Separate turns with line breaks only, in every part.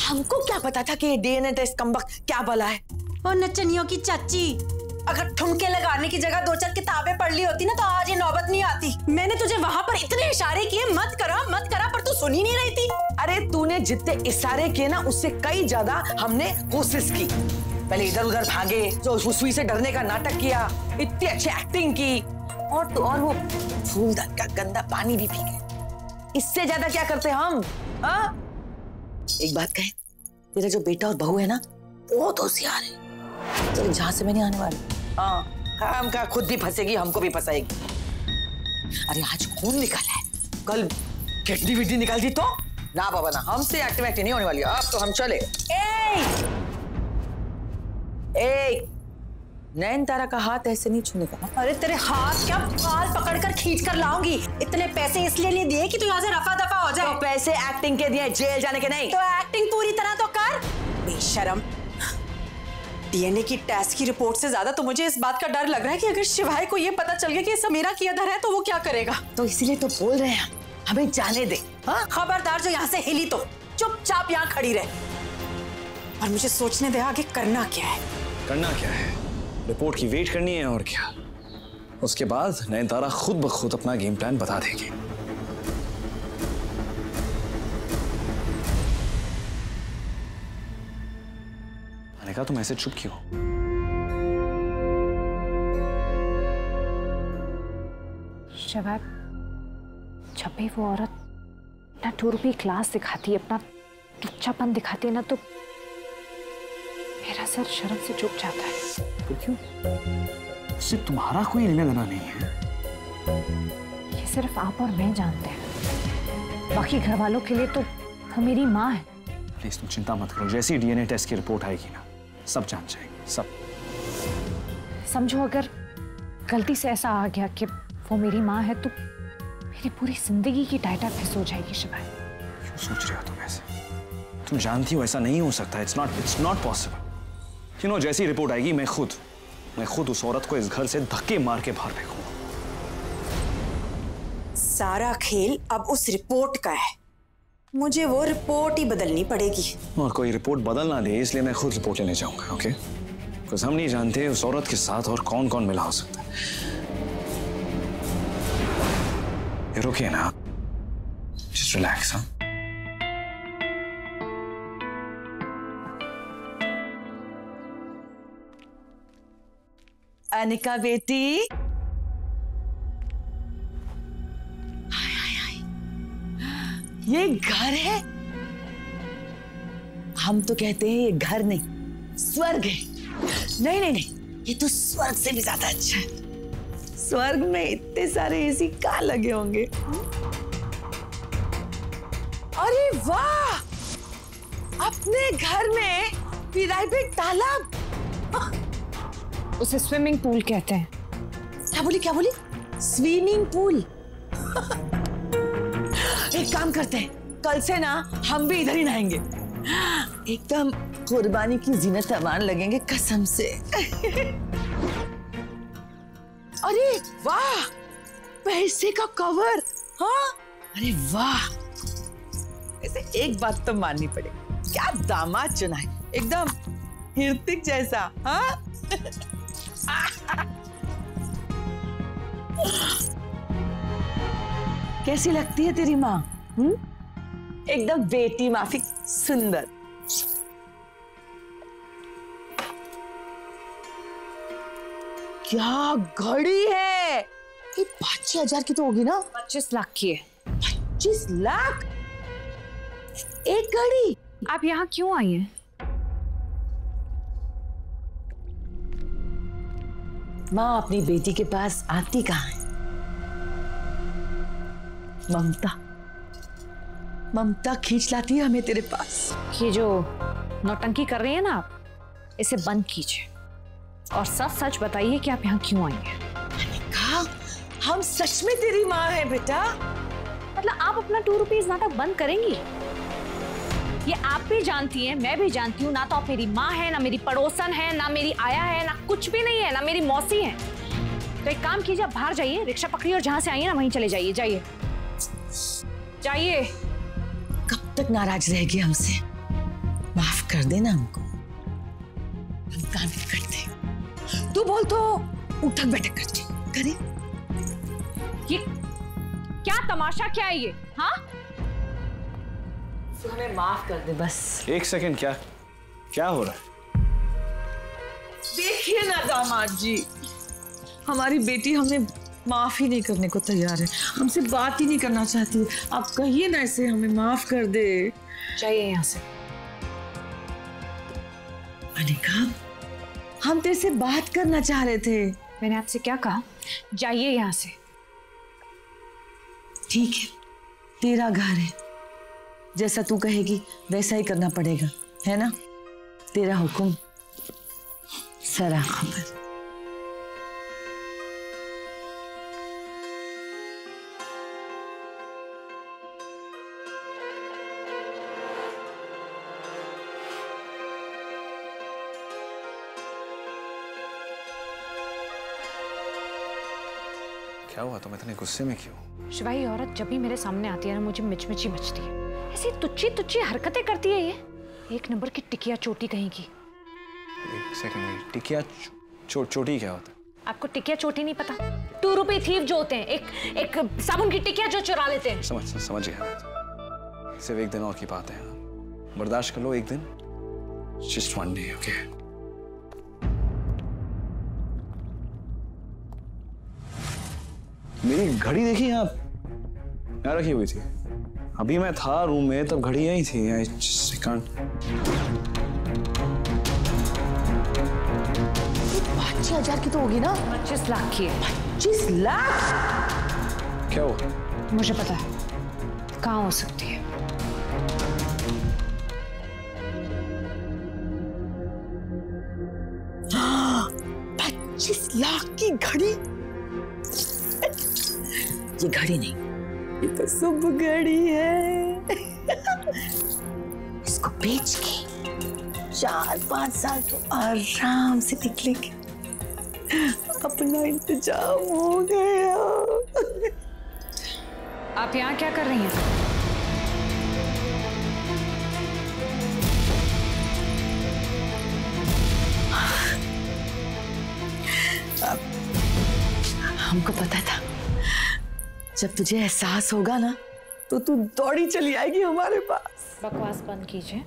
हमको क्या पता था कि ये डीएनए टेस्ट कमबख्त क्या बला है।
और नचनियों की चाची, अगर ठुमके लगाने की जगह 2-4 किताबें पढ़ ली होती ना तो आज ये नौबत नहीं आती। मैंने तुझे वहां पर इतने इशारे किए मत करा पर तू सुन ही नहीं रही थी।
अरे तूने जितने इशारे किए ना उससे कई ज्यादा हमने कोशिश की। पहले इधर उधर भागे, जो सुई से डरने का नाटक किया, इतनी अच्छी एक्टिंग की, और तो और वो फूलदान का गंदा पानी भी पी गए। इससे ज्यादा क्या करते हम? हाँ? एक बात कहे, तेरा जो बेटा और बहू है ना बहुत होशियार है, तेरे जहां से मैं नहीं आने वाली। हाँ, हम का खुद भी फंसेगी, हमको भी फंसाएगी। अरे आज खून निकाला है, कल किडनी विडनी निकाल दी तो ना बाबा ना, हमसे एक्टिविटी नहीं होने वाली। अब तो हम चले। नयनतारा का हाथ ऐसे नहीं छूने का।
अरे तेरे हाथ क्या बाल पकड़कर खींच कर लाऊंगी। इतने पैसे इसलिए नहीं दिए कि तू यहाँ से रफा दफा हो जाए।
तो पैसे एक्टिंग के दिए, जेल जाने के नहीं।
तो एक्टिंग पूरी तरह तो कर। बेशरम। डीएनए की टेस्ट की रिपोर्ट से ज्यादा तो मुझे इस बात का डर लग रहा है कि अगर शिवाय को ये पता चल गया कि समीरा की अधर है तो वो क्या करेगा।
तो इसीलिए तो बोल रहे हैं हमें जाने दे।
हाँ खबरदार, जो यहाँ से हिली तो चुपचाप यहाँ खड़ी रहे और मुझे सोचने दे आगे करना क्या है।
करना क्या है? रिपोर्ट की वेट करनी है और क्या। उसके बाद नयनतारा खुद ब खुद अपना गेम प्लान बता देगी। मैंने कहा तुम ऐसे चुप क्यों?
शिवाय, जब भी वो औरत ना टूरपी क्लास दिखाती है, अपना टुच्चापन दिखाती है ना, तो मेरा सर शर्म से झुक जाता है।
तो क्यों? इससे तुम्हारा कोई लेना देना नहीं है।
ये सिर्फ आप और मैं जानते हैं, बाकी घर वालों के लिए तो वो मेरी माँ है।
प्लीज तुम चिंता मत करो, जैसी डीएनए टेस्ट की रिपोर्ट आएगी ना सब जान जाएंगे सब।
समझो अगर गलती से ऐसा आ गया कि वो मेरी माँ है तो मेरी पूरी जिंदगी की डायटा फिस हो जाएगी। शिवाय,
क्यों सोच रहे हो तुम ऐसे? तुम जानती हो ऐसा नहीं हो सकता। It's not possible. You know, जैसी रिपोर्ट आएगी मैं खुद उस औरत को इस घर से धक्के मार के बाहर फेंकूंगा।
सारा खेल अब उस रिपोर्ट का है। मुझे वो रिपोर्ट ही बदलनी पड़ेगी।
और कोई रिपोर्ट बदल ना दे इसलिए मैं खुद रिपोर्ट लेने जाऊंगा। ओके? बिकॉज़ हम नहीं जानते उस औरत के साथ और कौन कौन मिला हो सकता है। You're okay now? Just relax, huh?
Anika बेटी, ये घर है। हम तो कहते हैं ये घर नहीं स्वर्ग है। नहीं, ये तो स्वर्ग से भी ज्यादा अच्छा है। स्वर्ग में इतने सारे एसी कहाँ लगे होंगे? अरे वाह, अपने घर में प्राइवेट तालाब।
उसे स्विमिंग पूल कहते हैं।
क्या बोली? Swimming pool. एक काम करते हैं, कल से ना हम भी इधर ही नहाएंगे। एकदम कुर्बानी की जीनत सामान लगेंगे कसम से। अरे वाह, पैसे का कवर। हाँ, अरे वाह। ऐसे एक बात तो माननी पड़ेगी, क्या दामाद चुना है, एकदम हीर्तिक जैसा। हाँ कैसी लगती है तेरी माँ? एकदम बेटी माफिक सुंदर। क्या घड़ी है? ये 5,000 की तो होगी ना?
25 लाख की है।
25 लाख एक घड़ी?
आप यहाँ क्यों आई हैं?
माँ अपनी बेटी के पास आती कहाँ है? ममता खींच लाती है हमें तेरे पास।
ये जो नौटंकी कर रही है ना आप, इसे बंद कीजिए और सच बताइए कि आप यहाँ क्यों आई हैं।
अनिका, हम सच में तेरी माँ है बेटा।
मतलब आप अपना 2 रुपीज नाटक बंद करेंगी? ये आप भी जानती हैं, मैं भी जानती हूँ, ना तो आप मेरी माँ है, ना मेरी पड़ोसन है, ना मेरी आया है, ना कुछ भी नहीं है, ना मेरी मौसी है। तो एक काम कीजिए, आप बाहर जाइए, रिक्शा पकड़िए और जहाँ से आई है ना वहीं चले जाइए। जाइए।
कब तक नाराज रहेगी हमसे? माफ कर देना हमको, हम काम नहीं करते। तू बोल तो उठक बैठक करते करे।
ये क्या तमाशा, क्या है ये? हाँ,
तू हमें माफ कर दे बस।
एक सेकंड, क्या हो रहा है?
देखिए ना दामाद जी, हमारी बेटी हमें माफ ही नहीं करने को तैयार है, हमसे बात ही नहीं करना चाहती। आप कहिए ना इसे हमें माफ कर दे।
चाहिए यहाँ से।
अनिका, हम तेरे से बात करना चाह रहे थे।
मैंने आपसे क्या कहा? जाइए यहाँ से।
ठीक है, तेरा घर है, जैसा तू कहेगी वैसा ही करना पड़ेगा, है ना? तेरा हुक्म सरा खबर।
क्या हुआ? तुम इतने गुस्से में क्यों?
शिवा, ये औरत जब भी मेरे सामने आती है ना, मुझे मिचमिची मचती है। ऐसी तुच्छी तुच्छी हरकतें करती है ये। एक नंबर की टिकिया चोटी कहीं की।
एक सेकंड, टिकिया चोटी क्या होता है?
आपको टिकिया चोटी नहीं पता? 2 रुपए थीव जो होते हैं, एक साबुन की टिकिया जो चुरा लेते हैं।
समझ गया। सिर्फ एक दिन और की बात है, बर्दाश्त कर लो एक दिन। Just one day, okay? मेरी घड़ी देखी आप? यहाँ रखी हुई थी। अभी मैं था रूम में तब घड़ी यहीं थी। I just can't.
25,000 की तो होगी ना?
25 लाख की है।
25 लाख?
क्या हुआ?
मुझे पता है कहाँ हो सकती है।
हाँ, 25 लाख की घड़ी? ये घड़ी नहीं, ये तो शुभ घड़ी है। इसको बेच के 4-5 साल तो आराम से निकलेंगे। अपना इंतजाम हो गया।
आप यहाँ क्या कर रही हैं?
हमको पता था जब तुझे एहसास होगा ना तो तू दौड़ी चली आएगी हमारे पास।
बकवास बंद कीजिए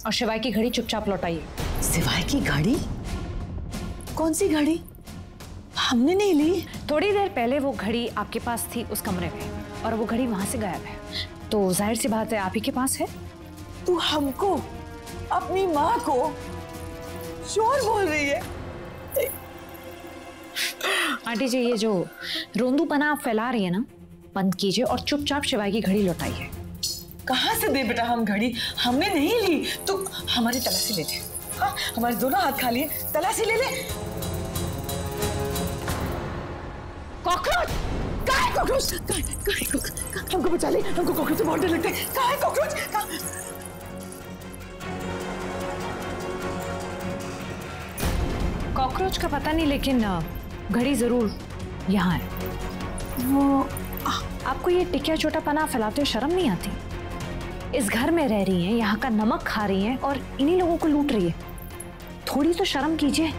और शिवाय की घड़ी चुपचाप लौटाइए।
शिवाय की घड़ी? कौन सी घड़ी? हमने नहीं ली।
थोड़ी देर पहले वो घड़ी आपके पास थी उस कमरे में, और वो घड़ी वहां से गायब है, तो जाहिर सी बात है आप ही के पास है।
तू हमको, अपनी माँ को चोर बोल रही है?
आंटी जी, ये जो रोंदूपना आप फैला रही है ना, बंद कीजिए और चुपचाप शिवाय की घड़ी लौटाइए।
कहाँ से दे बेटा हम घड़ी? हमने नहीं ली। तू हमारी तलाशी ले ले। हाँ, हमारे दोनों हाथ खाली है, तलाशी ले ले। कॉकरोच? कहाँ है कॉकरोच? हमको बचा ले, हमको कॉकरोच से बहुत डर लगता है। कहाँ है कॉकरोच?
कॉकरोच का पता नहीं, लेकिन घड़ी जरूर यहाँ है।
वो
आपको ये टिकिया छोटापना फैलाते हुए शर्म नहीं आती? इस घर में रह रही हैं, यहाँ का नमक खा रही हैं और इन्हीं लोगों को लूट रही है। थोड़ी तो शर्म कीजिए।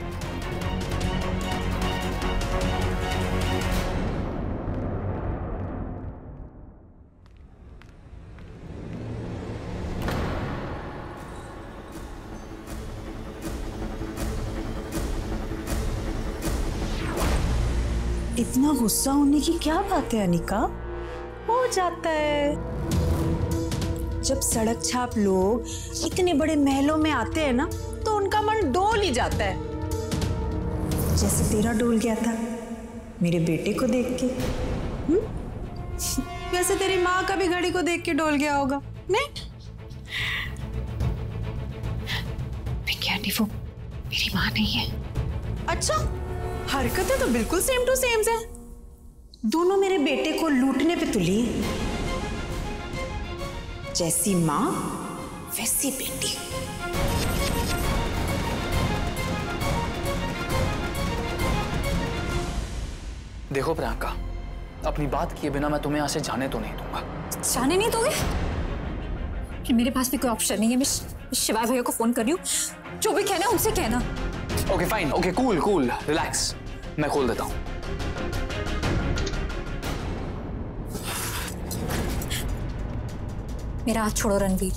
इतना गुस्सा होने की क्या बात है अनिका? हो जाता है। जब सड़क छाप लोग इतने बड़े महलों में आते हैं ना, तो उनका मन डोल ही जाता है, जैसे तेरा डोल गया था मेरे बेटे को देख के। वैसे तेरी माँ का भी घड़ी को देख के डोल गया होगा, नहीं?
आंटी, वो मेरी माँ नहीं है।
अच्छा, हरकतें तो बिल्कुल सेम टू सेम है। दोनों मेरे बेटे को लूटने पे तुली। जैसी माँ वैसी बेटी।
देखो प्रियंका, अपनी बात किए बिना मैं तुम्हें यहाँ से जाने तो नहीं दूंगा।
जाने नहीं दोगे?
कि मेरे पास भी कोई ऑप्शन नहीं है। मैं शिवाय भैया को फोन कर रही हूँ, जो भी कहना है उनसे कहना।
Okay fine, okay cool cool, relax, मैं खोल देता हूँ।
मेरा हाथ छोड़ो रणवीर।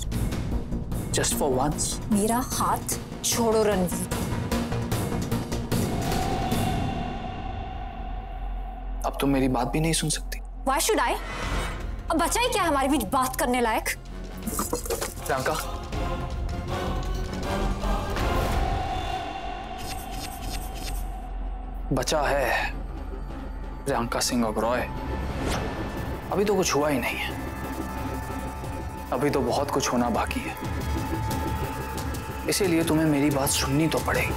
Just for once.
मेरा हाथ छोड़ो रणवीर।
अब तुम मेरी बात भी नहीं सुन सकती।
Why should I? अब बचा ही क्या हमारे बीच बात करने लायक?
प्रियंका, बचा है प्रियंका सिंह ओबरॉय। अभी तो कुछ हुआ ही नहीं है, अभी तो बहुत कुछ होना बाकी है, इसीलिए तुम्हें मेरी बात सुननी तो पड़ेगी।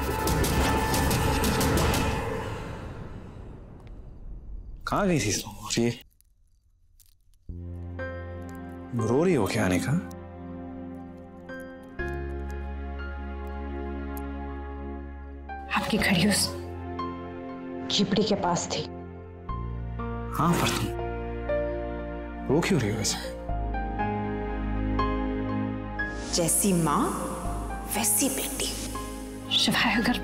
कहाँ गई थी तुम? ये रो रही हो क्या अनिका?
आपकी घड़ी उस झिपड़ी के पास थी।
हाँ, पर तुम रो क्यों रही हो वैसे?
जैसी माँ वैसी बेटी।
शिवाय, अगर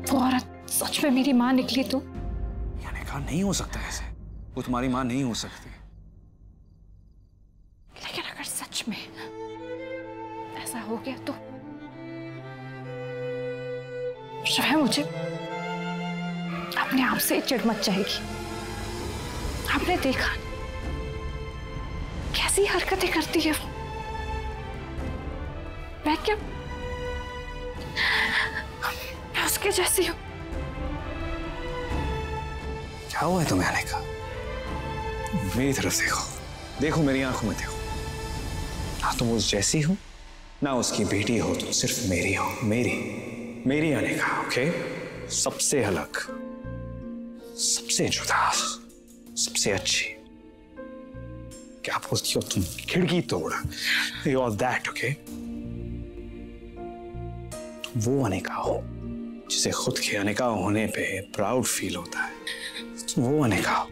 वो औरत सच में मेरी माँ निकली तो?
अनिका, नहीं हो सकता ऐसे, वो तुम्हारी माँ नहीं हो सकती।
लेकिन अगर सच में ऐसा हो गया तो शायद मुझे अपने आप से चिढ़ मच जाएगी। आपने देखा कैसी हरकतें करती है वो। मैं क्या, मैं उसके जैसी हूँ?
क्या हुआ है तुम्हें अनिका? मेरी तरफ देखो, देखो मेरी आंखों में देखो। ना तुम उस जैसी हो, ना उसकी बेटी हो, तुम सिर्फ मेरी हो। मेरी अनिका, ओके? सबसे अलग, सबसे जुदा, सबसे अच्छी। क्या बोलती हो तुम? खिड़की तोड़। You are that, okay? वो अनिका हो जिसे खुद के अनिका होने पे प्राउड फील होता है। तुम वो अनिका हो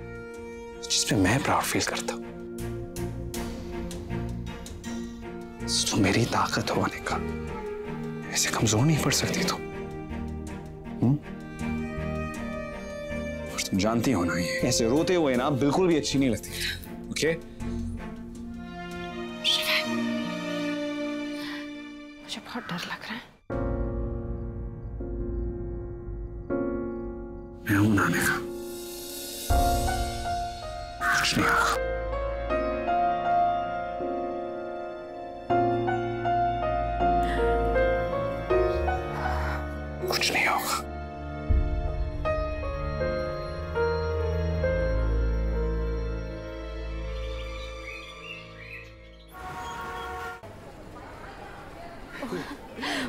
जिसपे मैं प्राउड फील करता हूं। तुम मेरी ताकत हो अनिका, ऐसे कमजोर नहीं पड़ सकती तुम। और तुम जानती हो ना, ये ऐसे रोते हुए ना बिल्कुल भी अच्छी नहीं लगती, ओके?
मुझे बहुत डर लग रहा है।
मैं हूं ना अनिका, कुछ नहीं होगा। कुछ नहीं होगा।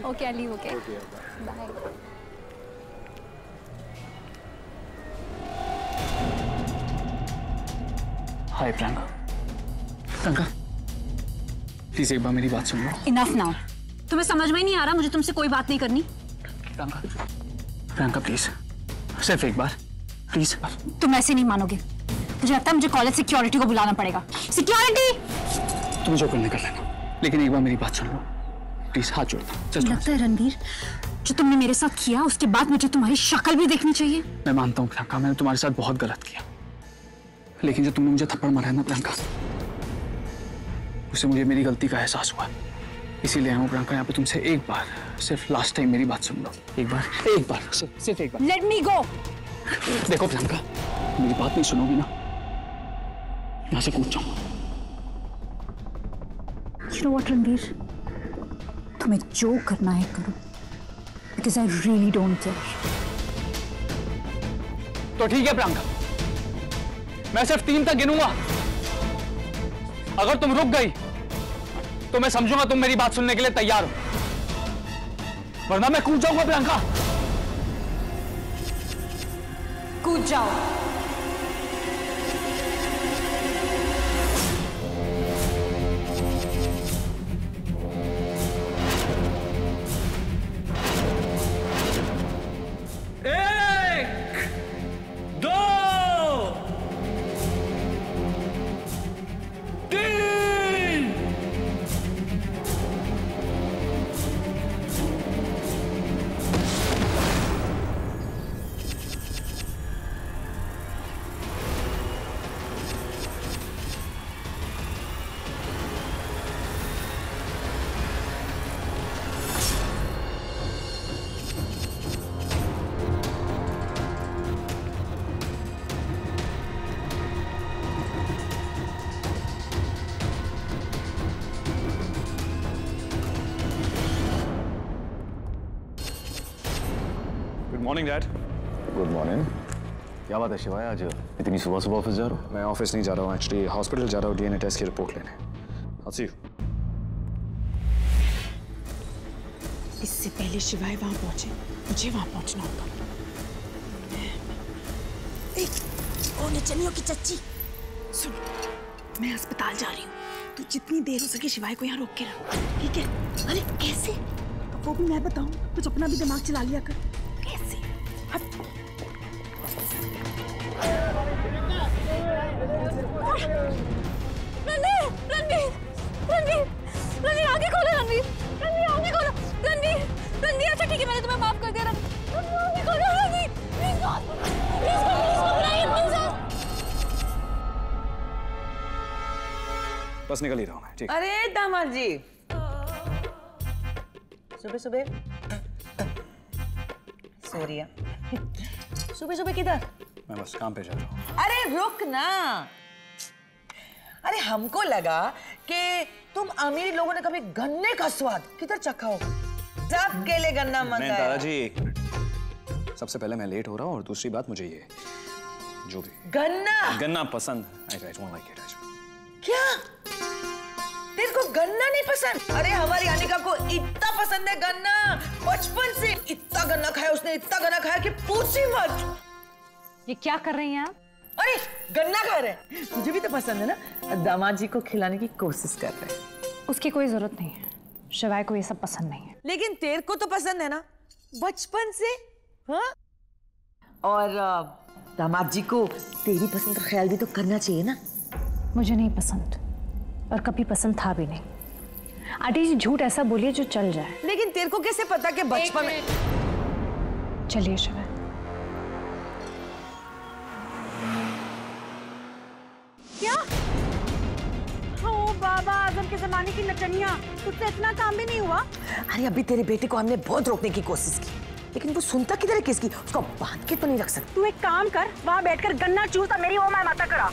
Okay Ali, okay bye.
Hi Priyanka. Priyanka, please एक बार मेरी बात सुन लो।
Enough now. तुम्हें समझ में ही नहीं आ रहा? मुझे तुमसे कोई बात नहीं करनी।
प्रियंका प्लीज, सिर्फ एक बार प्लीज।
तुम ऐसे नहीं मानोगे। मुझे लगता है मुझे कॉलेज सिक्योरिटी को बुलाना पड़ेगा। सिक्योरिटी!
तुम जो करने कर लेना, लेकिन एक बार मेरी बात सुन लो प्लीज, हाथ जोड़ता हूं।
लगता है रणवीर, जो तुमने मेरे साथ किया उसके बाद मुझे तुम्हारी शक्ल भी देखनी चाहिए।
मैं मानता हूँ प्रियंका, मैंने तुम्हारे साथ बहुत गलत किया, लेकिन जो तुमने मुझे थप्पड़ मारा है ना प्रियंका, उससे मुझे मेरी गलती का एहसास हुआ। इसीलिए हूँ प्रियंका यहाँ पे तुमसे एक बार, सिर्फ लास्ट टाइम मेरी बात सुन लो। एक बार सिर्फ एक बार।
लेट मी गो।
देखो प्रियंका, मेरी बात नहीं सुनोगी ना, यहाँ से कूद जाऊंगा।
You know what, रणवीर, तुम्हें जो करना है करो, because I really don't care.
तो ठीक है प्रियंका, मैं सिर्फ 3 तक गिनूंगा। अगर तुम रुक गई तो मैं समझूंगा तुम मेरी बात सुनने के लिए तैयार हो, वरना मैं कूद जाऊंगा प्रियंका।
कूद जाओ।
Good morning dad.
Good morning. क्या बात है शिवाय, आज इतनी सुबह सुबह ऑफिस जा रहा हूँ?
मैं ऑफिस नहीं जा रहा हूँ, एक्चुअली हॉस्पिटल जा रहा हूँ डीएनए टेस्ट की रिपोर्ट लेने। I'll see you.
इससे पहले शिवाय वहां पहुंचे, मुझे वहां पहुंचना होगा। कौन है चनियों की चच्ची? सुन, मैं अस्पताल जा रही हूँ, तू जितनी देर हो सके शिवाय को यहाँ रोक के रख, ठीक है? अरे कैसे? वो भी मैं बताऊँ, कुछ अपना भी दिमाग चला लिया कर। कैसे? हट।
रणवीर आगे खोलो, रणवीर आगे खोलो, रणवीर अच्छा ठीक है, मैंने तुम्हें माफ कर दिया। आगे खोलो रणवीर,
बस निकल ही रहा हूँ मैं, ठीक।
अरे दामाद जी, सुबह सुबह सोरिया, सुबह सुबह किधर?
मैं बस काम पे जा रहा हूँ।
अरे रुक ना, अरे हमको लगा कि तुम अमीर लोगों ने कभी गन्ने का स्वाद किधर चखा होगा, सबके लिए गन्ना मंगाया।
दादाजी एक मिनट, सबसे पहले मैं लेट हो रहा हूँ और दूसरी बात मुझे ये जो भी गन्ना पसंद है।
क्या तेरे को गन्ना नहीं पसंद? अरे हमारी अनिका को इतना पसंद है गन्ना, बचपन से इतना गन्ना खाया उसने, इतना गन्ना खाया कि पूछी मत।
ये क्या कर रही हैं आप?
अरे गन्ना खा रहे हैं, मुझे भी तो पसंद है ना, दामाद जी को खिलाने की कोशिश कर रहे हैं।
उसकी कोई जरूरत नहीं है, शिवाय को ये सब पसंद नहीं है।
लेकिन तेरे को तो पसंद है ना बचपन से, हाँ? और दामाद जी को तेरी पसंद का ख्याल भी तो करना चाहिए ना।
मुझे नहीं पसंद और कभी पसंद था भी नहीं। आंटी जी झूठ ऐसा बोलिए जो चल जाए।
लेकिन तेरे को कैसे पता कि बचपन में?
चलिए शिवाय।
क्या? ओ बाबा आजम के जमाने की नचनिया, तुझसे इतना काम भी नहीं हुआ?
अरे अभी तेरे बेटे को हमने बहुत रोकने की कोशिश की, लेकिन वो सुनता किधर है किसकी? उसको बांध के तो नहीं रख सकते।
तू एक काम कर, वहां बैठकर गन्ना चूस और मेरी ओ मां माता करा।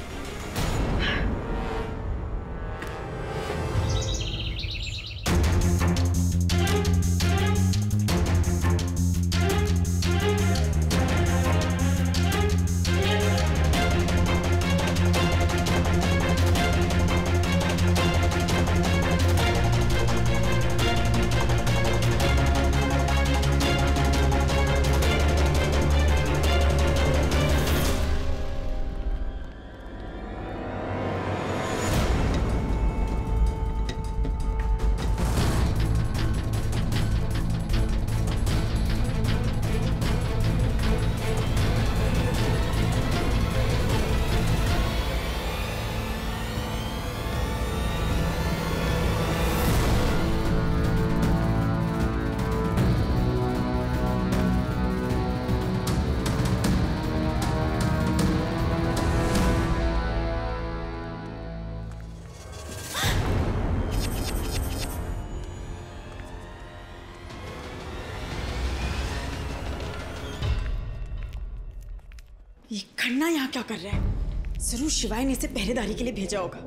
ये खन्ना यहाँ क्या कर रहा है? जरूर शिवाय ने इसे पहरेदारी के लिए भेजा होगा।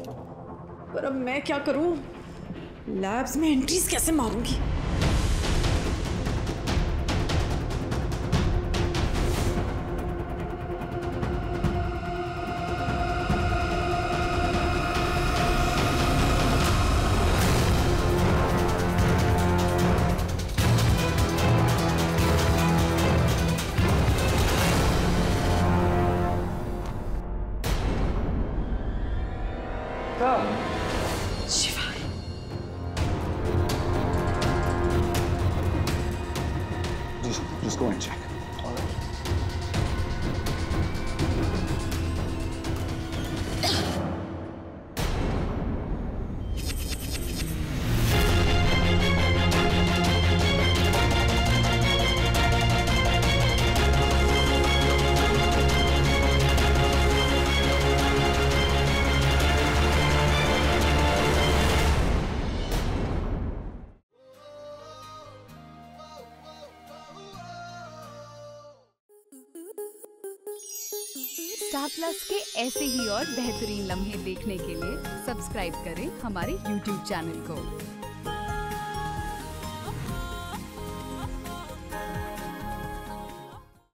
पर अब मैं क्या करूं? लैब्स में एंट्रीज कैसे मारूंगी?
Just go and check. All right.
Star plus के ऐसे ही और बेहतरीन लम्हे देखने के लिए सब्सक्राइब करें हमारे YouTube चैनल को।